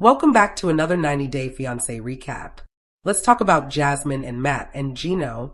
Welcome back to another 90-Day Fiancé recap. Let's talk about Jasmine and Matt and Gino,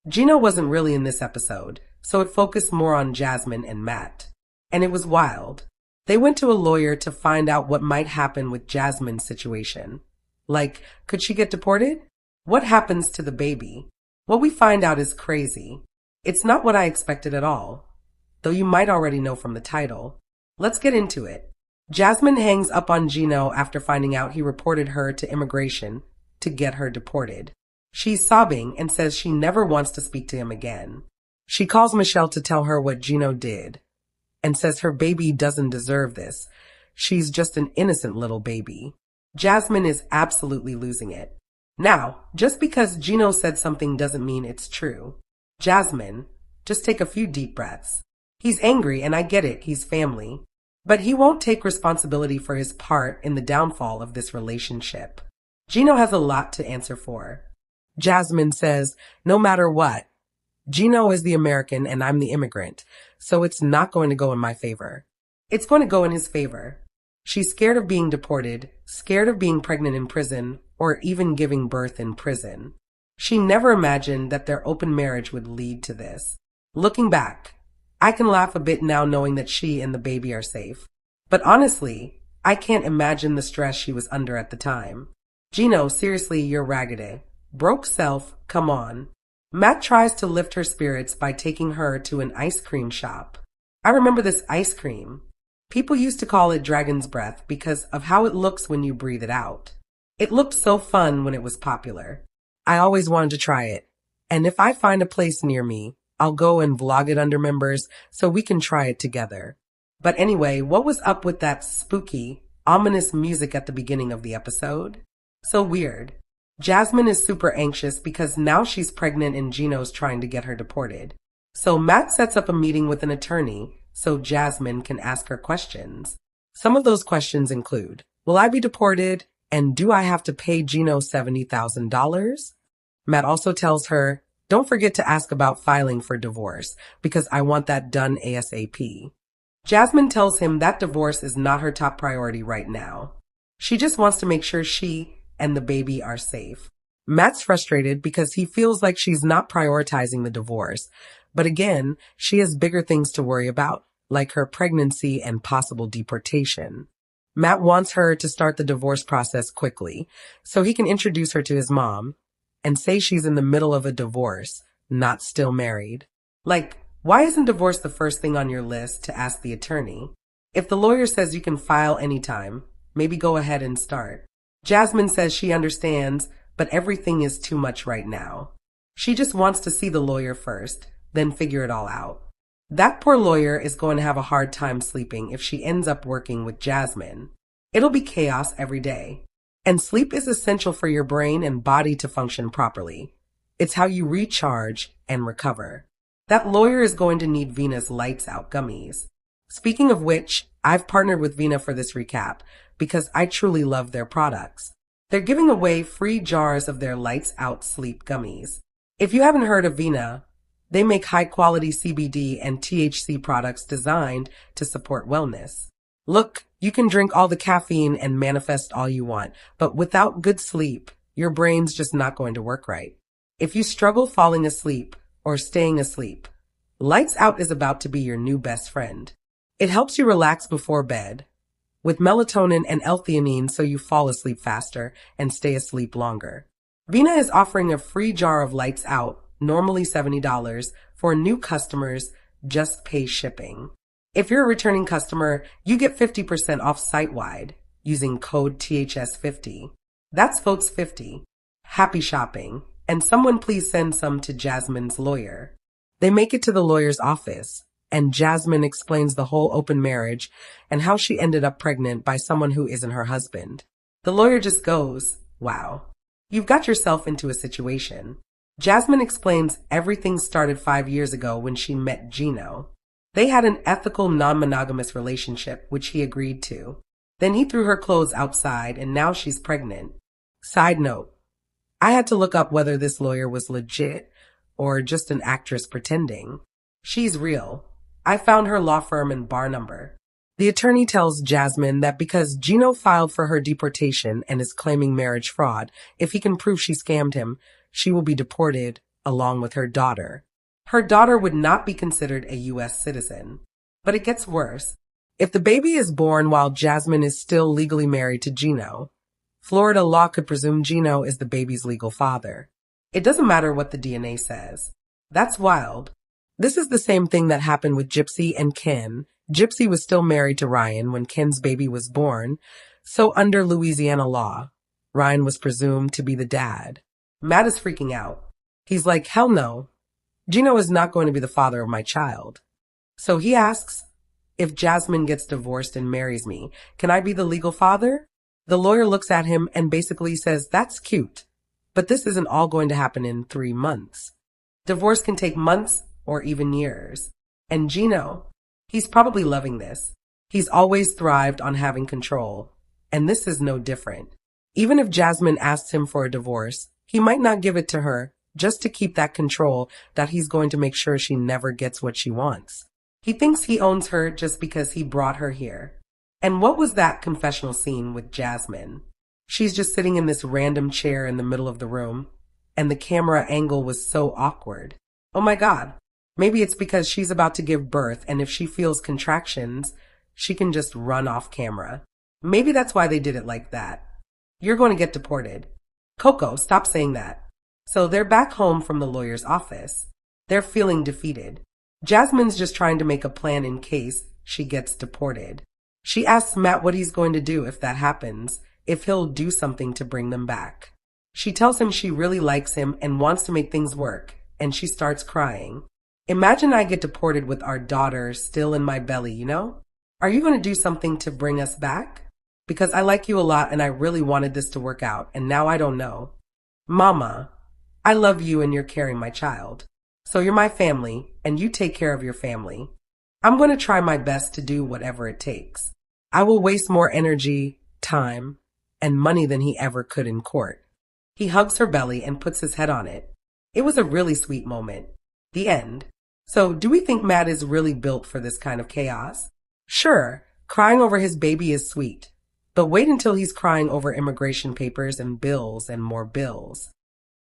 Gino wasn't really in this episode, so it focused more on Jasmine and Matt. And it was wild. They went to a lawyer to find out what might happen with Jasmine's situation. Like, could she get deported? What happens to the baby? What we find out is crazy. It's not what I expected at all. Though you might already know from the title. Let's get into it. Jasmine hangs up on Gino after finding out he reported her to immigration to get her deported. She's sobbing and says she never wants to speak to him again. She calls Michelle to tell her what Gino did and says her baby doesn't deserve this. She's just an innocent little baby. Jasmine is absolutely losing it. Now, just because Gino said something doesn't mean it's true. Jasmine, just take a few deep breaths. He's angry and I get it, he's family. But he won't take responsibility for his part in the downfall of this relationship. Gino has a lot to answer for. Jasmine says, no matter what, Gino is the American and I'm the immigrant, so it's not going to go in my favor. It's going to go in his favor. She's scared of being deported, scared of being pregnant in prison, or even giving birth in prison. She never imagined that their open marriage would lead to this. Looking back, I can laugh a bit now knowing that she and the baby are safe. But honestly, I can't imagine the stress she was under at the time. Gino, seriously, you're raggedy. Broke self, come on. Matt tries to lift her spirits by taking her to an ice cream shop. I remember this ice cream. People used to call it dragon's breath because of how it looks when you breathe it out. It looked so fun when it was popular. I always wanted to try it. And if I find a place near me, I'll go and vlog it under members so we can try it together. But anyway, what was up with that spooky, ominous music at the beginning of the episode? So weird. Jasmine is super anxious because now she's pregnant and Gino's trying to get her deported. So Matt sets up a meeting with an attorney so Jasmine can ask her questions. Some of those questions include, will I be deported? And do I have to pay Gino $70,000? Matt also tells her, don't forget to ask about filing for divorce because I want that done ASAP. Jasmine tells him that divorce is not her top priority right now. She just wants to make sure she and the baby are safe. Matt's frustrated because he feels like she's not prioritizing the divorce. But again, she has bigger things to worry about, like her pregnancy and possible deportation. Matt wants her to start the divorce process quickly so he can introduce her to his mom and say she's in the middle of a divorce, not still married. Like, why isn't divorce the first thing on your list to ask the attorney? If the lawyer says you can file anytime, maybe go ahead and start. Jasmine says she understands, but everything is too much right now. She just wants to see the lawyer first, then figure it all out. That poor lawyer is going to have a hard time sleeping if she ends up working with Jasmine. It'll be chaos every day. And sleep is essential for your brain and body to function properly. It's how you recharge and recover. That lawyer is going to need Vina's Lights Out gummies. Speaking of which, I've partnered with Vina for this recap because I truly love their products. They're giving away free jars of their Lights Out Sleep gummies. If you haven't heard of Vina, they make high-quality CBD and THC products designed to support wellness. Look, you can drink all the caffeine and manifest all you want, but without good sleep, your brain's just not going to work right. If you struggle falling asleep or staying asleep, Lights Out is about to be your new best friend. It helps you relax before bed with melatonin and L-theanine so you fall asleep faster and stay asleep longer. Vina is offering a free jar of Lights Out, normally $70, for new customers. Just pay shipping. If you're a returning customer, you get 50% off site-wide using code THS50. That's folks 50. Happy shopping. And someone please send some to Jasmine's lawyer. They make it to the lawyer's office, and Jasmine explains the whole open marriage and how she ended up pregnant by someone who isn't her husband. The lawyer just goes, wow, you've got yourself into a situation. Jasmine explains everything started 5 years ago when she met Gino. They had an ethical, non-monogamous relationship, which he agreed to. Then he threw her clothes outside, and now she's pregnant. Side note, I had to look up whether this lawyer was legit or just an actress pretending. She's real. I found her law firm and bar number. The attorney tells Jasmine that because Gino filed for her deportation and is claiming marriage fraud, if he can prove she scammed him, she will be deported along with her daughter. Her daughter would not be considered a U.S. citizen. But it gets worse. If the baby is born while Jasmine is still legally married to Gino, Florida law could presume Gino is the baby's legal father. It doesn't matter what the DNA says. That's wild. This is the same thing that happened with Gypsy and Ken. Gypsy was still married to Ryan when Ken's baby was born, so under Louisiana law, Ryan was presumed to be the dad. Matt is freaking out. He's like, hell no. Gino is not going to be the father of my child. So he asks, if Jasmine gets divorced and marries me, can I be the legal father? The lawyer looks at him and basically says, that's cute, but this isn't all going to happen in 3 months. Divorce can take months or even years. And Gino, he's probably loving this. He's always thrived on having control, and this is no different. Even if Jasmine asks him for a divorce, he might not give it to her just to keep that control that he's going to make sure she never gets what she wants. He thinks he owns her just because he brought her here. And what was that confessional scene with Jasmine? She's just sitting in this random chair in the middle of the room, and the camera angle was so awkward. Oh my God. Maybe it's because she's about to give birth, and if she feels contractions, she can just run off camera. Maybe that's why they did it like that. You're going to get deported. Coco, stop saying that. So they're back home from the lawyer's office. They're feeling defeated. Jasmine's just trying to make a plan in case she gets deported. She asks Matt what he's going to do if that happens, if he'll do something to bring them back. She tells him she really likes him and wants to make things work, and she starts crying. Imagine I get deported with our daughter still in my belly, you know? Are you going to do something to bring us back? Because I like you a lot and I really wanted this to work out, and now I don't know. Mama, I love you and you're carrying my child. So you're my family, and you take care of your family. I'm going to try my best to do whatever it takes. I will waste more energy, time, and money than he ever could in court. He hugs her belly and puts his head on it. It was a really sweet moment. The end. So, do we think Matt is really built for this kind of chaos? Sure, crying over his baby is sweet. But wait until he's crying over immigration papers and bills and more bills.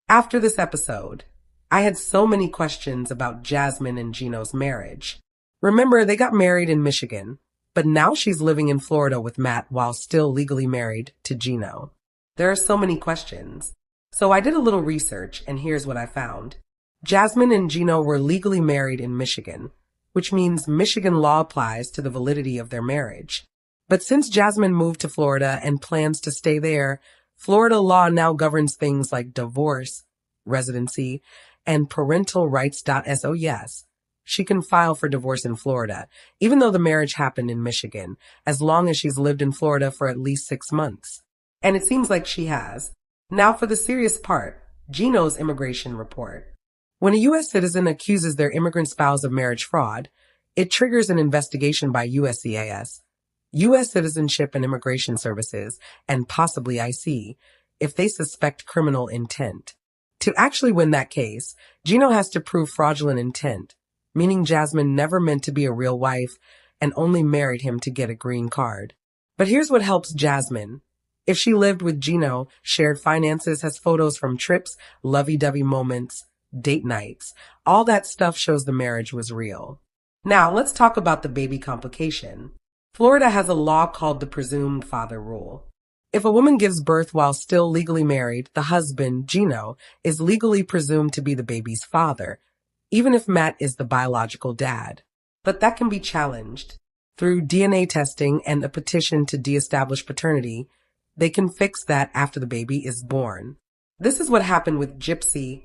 After this episode, I had so many questions about Jasmine and Gino's marriage. Remember, they got married in Michigan, but now she's living in Florida with Matt while still legally married to Gino. There are so many questions. So I did a little research, and here's what I found. Jasmine and Gino were legally married in Michigan, which means Michigan law applies to the validity of their marriage. But since Jasmine moved to Florida and plans to stay there, Florida law now governs things like divorce, residency, and parental rights. So yes, she can file for divorce in Florida, even though the marriage happened in Michigan, as long as she's lived in Florida for at least 6 months. And it seems like she has. Now for the serious part, Gino's immigration report. When a U.S. citizen accuses their immigrant spouse of marriage fraud, it triggers an investigation by USCIS, U.S. Citizenship and Immigration Services, and possibly IC, if they suspect criminal intent. To actually win that case, Gino has to prove fraudulent intent, meaning Jasmine never meant to be a real wife and only married him to get a green card. But here's what helps Jasmine. If she lived with Gino, shared finances, has photos from trips, lovey-dovey moments, date nights, all that stuff shows the marriage was real. Now, let's talk about the baby complication. Florida has a law called the presumed father rule. If a woman gives birth while still legally married, the husband, Gino, is legally presumed to be the baby's father, even if Matt is the biological dad. But that can be challenged. Through DNA testing and a petition to de-establish paternity, they can fix that after the baby is born. This is what happened with Gypsy,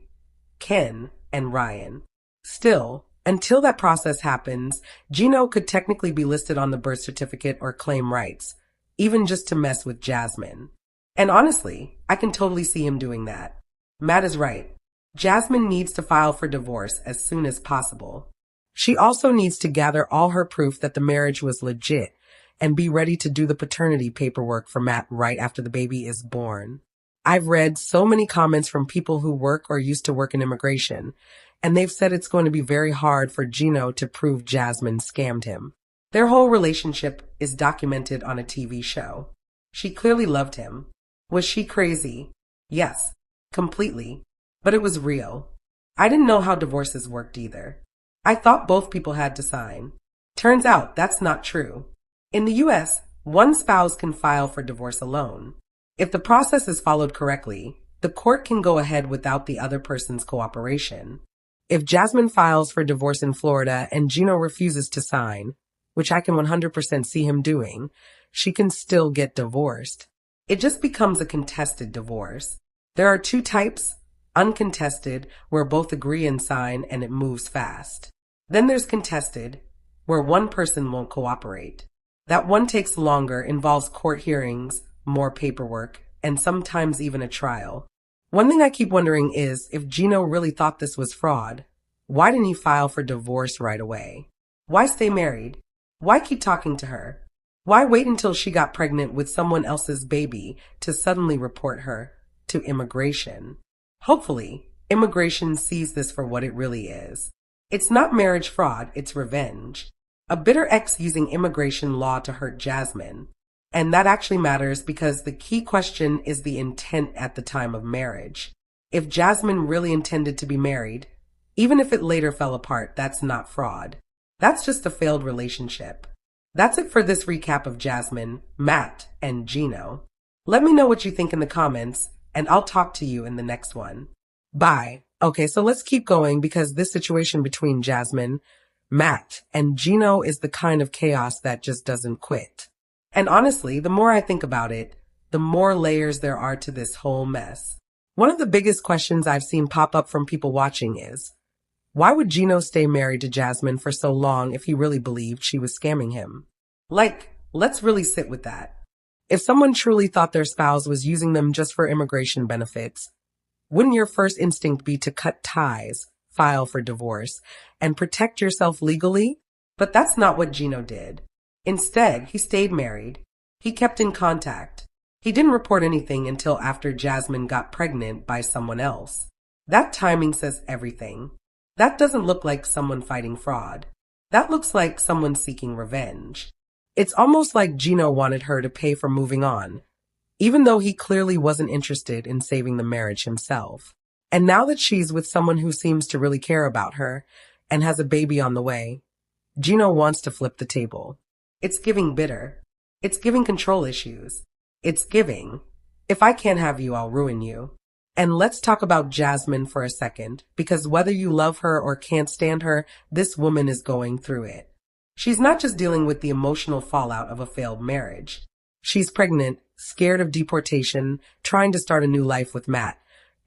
Ken, and Ryan. Still, until that process happens, Gino could technically be listed on the birth certificate or claim rights, even just to mess with Jasmine. And honestly, I can totally see him doing that. Matt is right. Jasmine needs to file for divorce as soon as possible. She also needs to gather all her proof that the marriage was legit and be ready to do the paternity paperwork for Matt right after the baby is born. I've read so many comments from people who work or used to work in immigration, and they've said it's going to be very hard for Gino to prove Jasmine scammed him. Their whole relationship is documented on a TV show. She clearly loved him. Was she crazy? Yes, completely. But it was real. I didn't know how divorces worked either. I thought both people had to sign. Turns out that's not true. In the US, one spouse can file for divorce alone. If the process is followed correctly, the court can go ahead without the other person's cooperation. If Jasmine files for divorce in Florida and Gino refuses to sign, which I can 100% see him doing, she can still get divorced. It just becomes a contested divorce. There are two types: uncontested, where both agree and sign and it moves fast. Then there's contested, where one person won't cooperate. That one takes longer, involves court hearings, more paperwork, and sometimes even a trial. One thing I keep wondering is, if Gino really thought this was fraud, why didn't he file for divorce right away? Why stay married? Why keep talking to her? Why wait until she got pregnant with someone else's baby to suddenly report her to immigration? Hopefully, immigration sees this for what it really is. It's not marriage fraud, it's revenge. A bitter ex using immigration law to hurt Jasmine. And that actually matters because the key question is the intent at the time of marriage. If Jasmine really intended to be married, even if it later fell apart, that's not fraud. That's just a failed relationship. That's it for this recap of Jasmine, Matt, and Gino. Let me know what you think in the comments, and I'll talk to you in the next one. Bye. Okay, so let's keep going because this situation between Jasmine, Matt, and Gino is the kind of chaos that just doesn't quit. And honestly, the more I think about it, the more layers there are to this whole mess. One of the biggest questions I've seen pop up from people watching is, why would Gino stay married to Jasmine for so long if he really believed she was scamming him? Let's really sit with that. If someone truly thought their spouse was using them just for immigration benefits, wouldn't your first instinct be to cut ties, file for divorce, and protect yourself legally? But that's not what Gino did. Instead, he stayed married. He kept in contact. He didn't report anything until after Jasmine got pregnant by someone else. That timing says everything. That doesn't look like someone fighting fraud. That looks like someone seeking revenge. It's almost like Gino wanted her to pay for moving on, even though he clearly wasn't interested in saving the marriage himself. And now that she's with someone who seems to really care about her and has a baby on the way, Gino wants to flip the table. It's giving bitter. It's giving control issues. It's giving, if I can't have you, I'll ruin you. And let's talk about Jasmine for a second, because whether you love her or can't stand her, this woman is going through it. She's not just dealing with the emotional fallout of a failed marriage. She's pregnant, scared of deportation, trying to start a new life with Matt,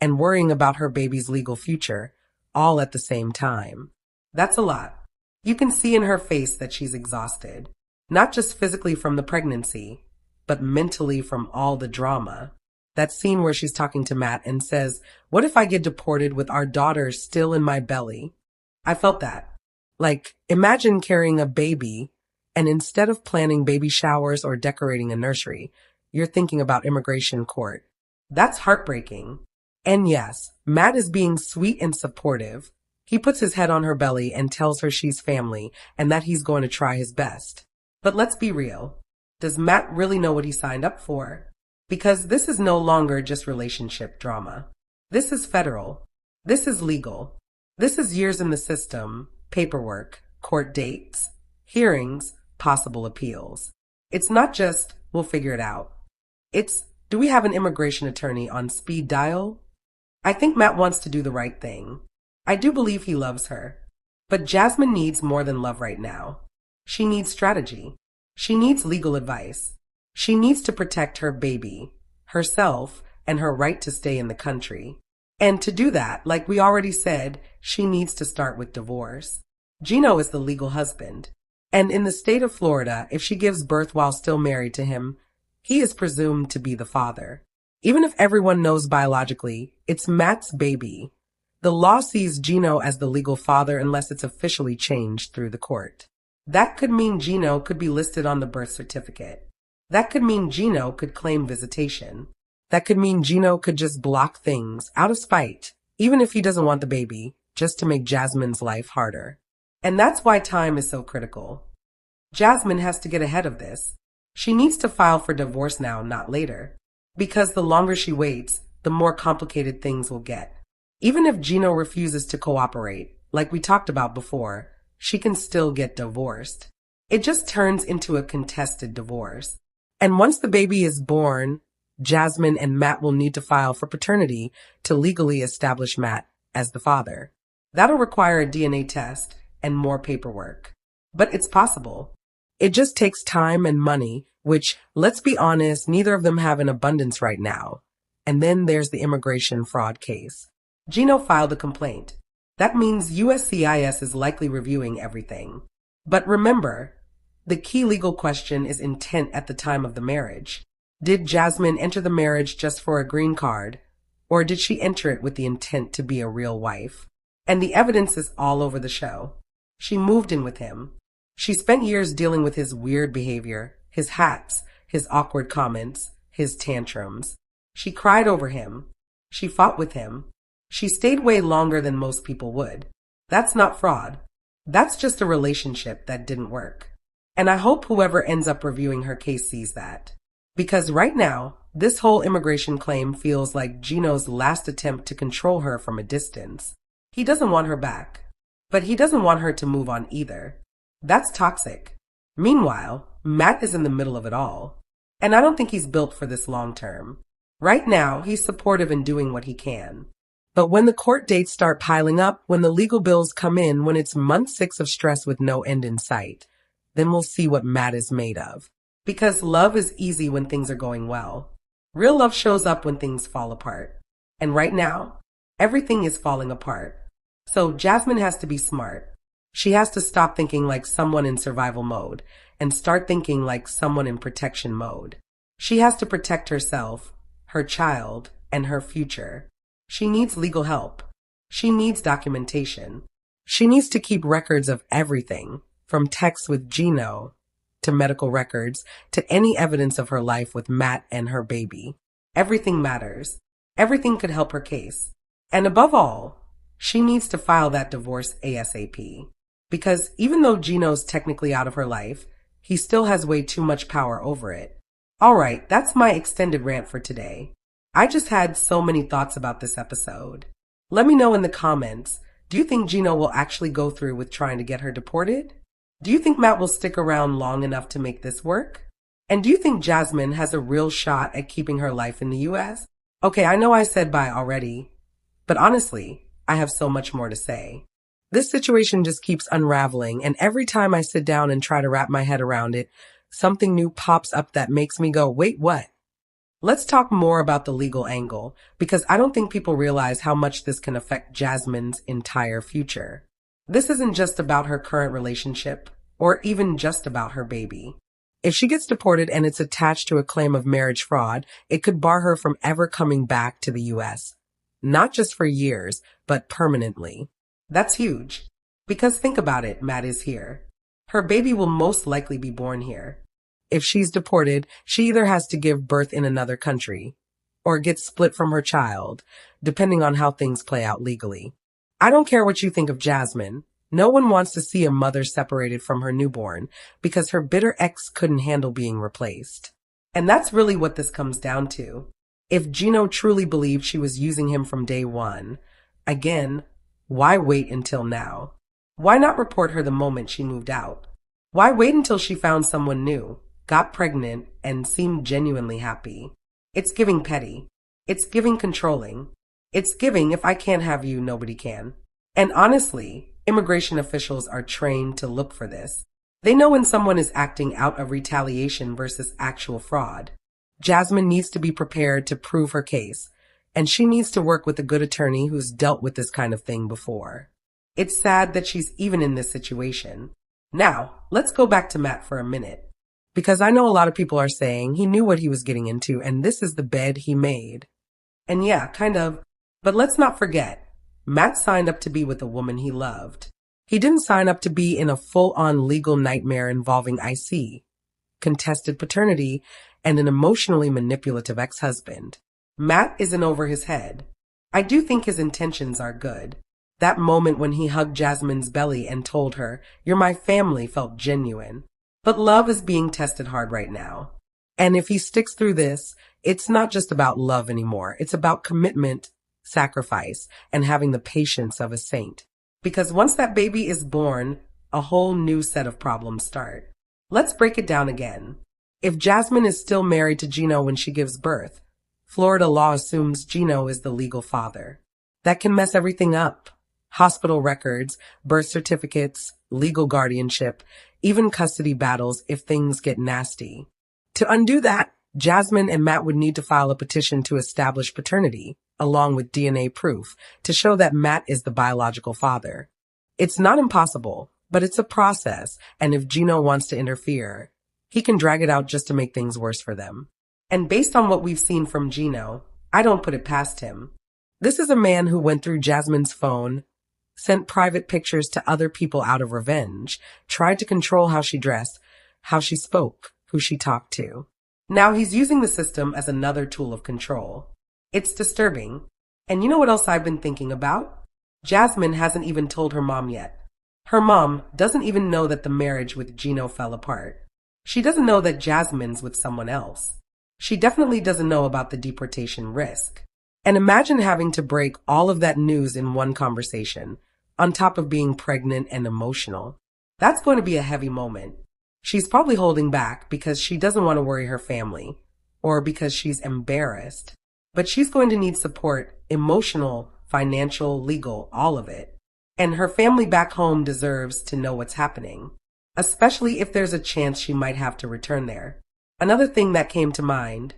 and worrying about her baby's legal future, all at the same time. That's a lot. You can see in her face that she's exhausted, not just physically from the pregnancy, but mentally from all the drama. That scene where she's talking to Matt and says, "What if I get deported with our daughter still in my belly?" I felt that. Imagine carrying a baby, and instead of planning baby showers or decorating a nursery, you're thinking about immigration court. That's heartbreaking. And yes, Matt is being sweet and supportive. He puts his head on her belly and tells her she's family and that he's going to try his best. But let's be real. Does Matt really know what he signed up for? Because this is no longer just relationship drama. This is federal. This is legal. This is years in the system, paperwork, court dates, hearings, possible appeals. It's not just, we'll figure it out. It's, do we have an immigration attorney on speed dial? I think Matt wants to do the right thing. I do believe he loves her. But Jasmine needs more than love right now. She needs strategy. She needs legal advice. She needs to protect her baby, herself, and her right to stay in the country. And to do that, like we already said, she needs to start with divorce. Gino is the legal husband. And in the state of Florida, if she gives birth while still married to him, he is presumed to be the father. Even if everyone knows biologically, it's Matt's baby. The law sees Gino as the legal father unless it's officially changed through the court. That could mean Gino could be listed on the birth certificate. That could mean Gino could claim visitation. That could mean Gino could just block things out of spite, even if he doesn't want the baby, just to make Jasmine's life harder. And that's why time is so critical. Jasmine has to get ahead of this. She needs to file for divorce now, not later. Because the longer she waits, the more complicated things will get. Even if Gino refuses to cooperate, like we talked about before, she can still get divorced. It just turns into a contested divorce. And once the baby is born, Jasmine and Matt will need to file for paternity to legally establish Matt as the father. That'll require a DNA test and more paperwork. But it's possible. It just takes time and money, which, let's be honest, neither of them have in abundance right now. And then there's the immigration fraud case. Gino filed a complaint. That means USCIS is likely reviewing everything. But remember, the key legal question is intent at the time of the marriage. Did Jasmine enter the marriage just for a green card, or did she enter it with the intent to be a real wife? And the evidence is all over the show. She moved in with him. She spent years dealing with his weird behavior, his hats, his awkward comments, his tantrums. She cried over him. She fought with him. She stayed way longer than most people would. That's not fraud. That's just a relationship that didn't work. And I hope whoever ends up reviewing her case sees that. Because right now, this whole immigration claim feels like Gino's last attempt to control her from a distance. He doesn't want her back. But he doesn't want her to move on either. That's toxic. Meanwhile, Matt is in the middle of it all. And I don't think he's built for this long term. Right now, he's supportive and doing what he can. But when the court dates start piling up, when the legal bills come in, when it's month 6 of stress with no end in sight, then we'll see what Matt is made of. Because love is easy when things are going well. Real love shows up when things fall apart. And right now, everything is falling apart. So Jasmine has to be smart. She has to stop thinking like someone in survival mode and start thinking like someone in protection mode. She has to protect herself, her child, and her future. She needs legal help. She needs documentation. She needs to keep records of everything, from texts with Gino, to medical records, to any evidence of her life with Matt and her baby. Everything matters. Everything could help her case. And above all, she needs to file that divorce ASAP. Because even though Gino's technically out of her life, he still has way too much power over it. Alright, that's my extended rant for today. I just had so many thoughts about this episode. Let me know in the comments, do you think Gino will actually go through with trying to get her deported? Do you think Matt will stick around long enough to make this work? And do you think Jasmine has a real shot at keeping her life in the US? Okay, I know I said bye already, but honestly, I have so much more to say. This situation just keeps unraveling, and every time I sit down and try to wrap my head around it, something new pops up that makes me go, wait, what? Let's talk more about the legal angle, because I don't think people realize how much this can affect Jasmine's entire future. This isn't just about her current relationship, or even just about her baby. If she gets deported and it's attached to a claim of marriage fraud, it could bar her from ever coming back to the US. Not just for years, but permanently. That's huge. Because think about it, Matt is here. Her baby will most likely be born here. If she's deported, she either has to give birth in another country, or get split from her child, depending on how things play out legally. I don't care what you think of Jasmine. No one wants to see a mother separated from her newborn because her bitter ex couldn't handle being replaced. And that's really what this comes down to. If Gino truly believed she was using him from day one, again, why wait until now? Why not report her the moment she moved out? Why wait until she found someone new, got pregnant, and seemed genuinely happy? It's giving petty. It's giving controlling. It's giving if I can't have you, nobody can. And honestly, immigration officials are trained to look for this. They know when someone is acting out of retaliation versus actual fraud. Jasmine needs to be prepared to prove her case, and she needs to work with a good attorney who's dealt with this kind of thing before. It's sad that she's even in this situation. Now, let's go back to Matt for a minute. Because I know a lot of people are saying he knew what he was getting into and this is the bed he made. And yeah, kind of. But let's not forget, Matt signed up to be with a woman he loved. He didn't sign up to be in a full-on legal nightmare involving IC, contested paternity, and an emotionally manipulative ex-husband. Matt isn't over his head. I do think his intentions are good. That moment when he hugged Jasmine's belly and told her, "You're my family," felt genuine. But love is being tested hard right now. And if he sticks through this, it's not just about love anymore. It's about commitment, sacrifice, and having the patience of a saint. Because once that baby is born, a whole new set of problems start. Let's break it down again. If Jasmine is still married to Gino when she gives birth, Florida law assumes Gino is the legal father. That can mess everything up. Hospital records, birth certificates, legal guardianship, even custody battles if things get nasty. To undo that, Jasmine and Matt would need to file a petition to establish paternity, along with DNA proof, to show that Matt is the biological father. It's not impossible, but it's a process, and if Gino wants to interfere, he can drag it out just to make things worse for them. And based on what we've seen from Gino, I don't put it past him. This is a man who went through Jasmine's phone, sent private pictures to other people out of revenge, tried to control how she dressed, how she spoke, who she talked to. Now he's using the system as another tool of control. It's disturbing. And you know what else I've been thinking about? Jasmine hasn't even told her mom yet. Her mom doesn't even know that the marriage with Gino fell apart. She doesn't know that Jasmine's with someone else. She definitely doesn't know about the deportation risk. And imagine having to break all of that news in one conversation, on top of being pregnant and emotional. That's going to be a heavy moment. She's probably holding back because she doesn't want to worry her family, or because she's embarrassed. But she's going to need support, emotional, financial, legal, all of it. And her family back home deserves to know what's happening, especially if there's a chance she might have to return there. Another thing that came to mind: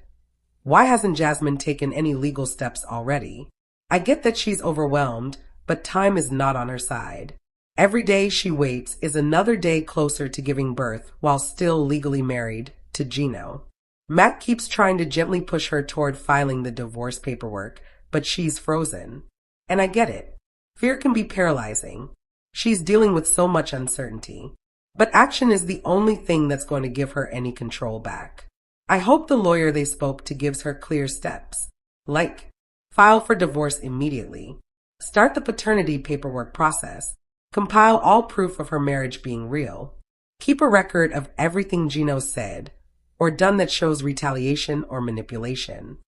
why hasn't Jasmine taken any legal steps already? I get that she's overwhelmed, but time is not on her side. Every day she waits is another day closer to giving birth while still legally married to Gino. Matt keeps trying to gently push her toward filing the divorce paperwork, but she's frozen. And I get it. Fear can be paralyzing. She's dealing with so much uncertainty. But action is the only thing that's going to give her any control back. I hope the lawyer they spoke to gives her clear steps, like file for divorce immediately, start the paternity paperwork process, compile all proof of her marriage being real, keep a record of everything Gino said or done that shows retaliation or manipulation.